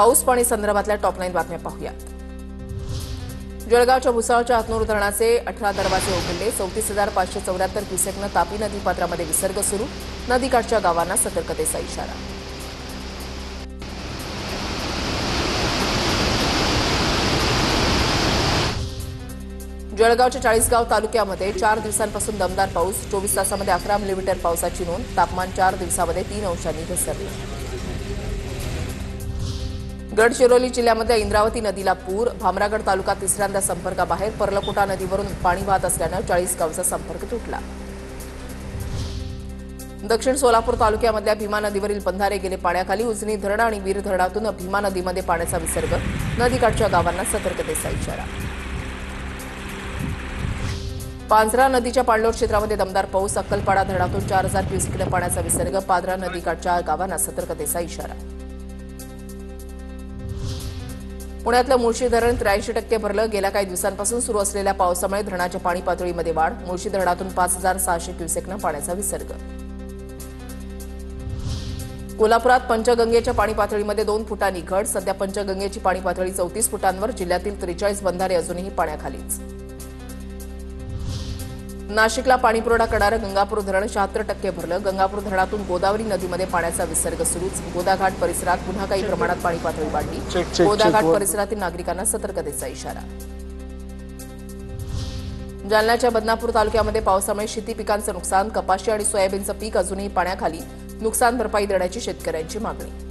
पाऊस पाणी संदर्भातल्या टॉपलाईन बातम्या पाहूयात। जळगावच्या भुसावळच्या हातनूर धरणाचे 18 दरवाजे उघडले। 34,574 क्युसेकनं तापी नदीपात्रामध्ये विसर्ग सुरू। नदीकाठच्या गावांना सतर्कतेचा इशारा। जळगावच्या चाळीसगाव तालुक्यामध्ये 4 दिवसांपासून दमदार पाऊस। 24 तासांमध्ये 11 मिलीमीटर पावसाची नोंद। तापमान 4 दिवसांमध्ये 3 अंशांनी घसरलं। गडचिरोली जिल्ह्यामध्ये इंद्रावती नदीला पूर। भामरागड तालुका तिसऱ्यांदा संपर्काबाहेर। पर्लकोटा नदीवरून पाणी वाहत असल्यानं चाळीसगावचा संपर्क तुटला। दक्षिण सोलापूर तालुक्यामधल्या भीमा नदीवरील बंधारे गेले पाण्याखाली। उजनी धरण आणि वीर धरणातून भीमा नदीमध्ये पाण्याचा विसर्ग। नदीकाठच्या गावांना सतर्कतेचा इशारा। पांझरा नदीच्या पाणलोट क्षेत्रामध्ये दमदार पाऊस। अक्कलपाडा धरणातून 4,000 क्युसेकनं पाण्याचा विसर्ग। पादरा नदीकाठच्या गावांना सतर्कतेचा इशारा। पुण्यातलं मुळशी धरण 83% भरलं। गेल्या काही दिवसांपासून सुरू असलेल्या पावसामुळे धरणाच्या पाणी पातळीमध्ये वाढ। मुळशी धरणातून 5,600 क्युसेकनं पाण्याचा विसर्ग। कोल्हापुरात पंचगंगेच्या पाणी पातळीमध्ये 2 फुटांनी घट। सध्या पंचगंगेची पाणी पातळी 34 फुटांवर। जिल्ह्यातील 43 बंधारे अजूनही पाण्याखालीच। नाशिकला पाणीपुरवठा करणारं गंगापूर धरण 76% भरलं। गंगापूर धरणातून गोदावरी नदीमध्ये पाण्याचा विसर्ग सुरूच। गोदाघाट परिसरात पुन्हा काही प्रमाणात पाणी पातळी वाढली। गोदाघाट परिसरातील नागरिकांना सतर्कतेचा इशारा। जालन्याच्या बदनापूर तालुक्यामध्ये पावसामुळे शेती पिकांचं नुकसान। कपाशी आणि सोयाबीनचं पीक अजूनही पाण्याखाली। नुकसान भरपाई देण्याची शेतकऱ्यांची मागणी।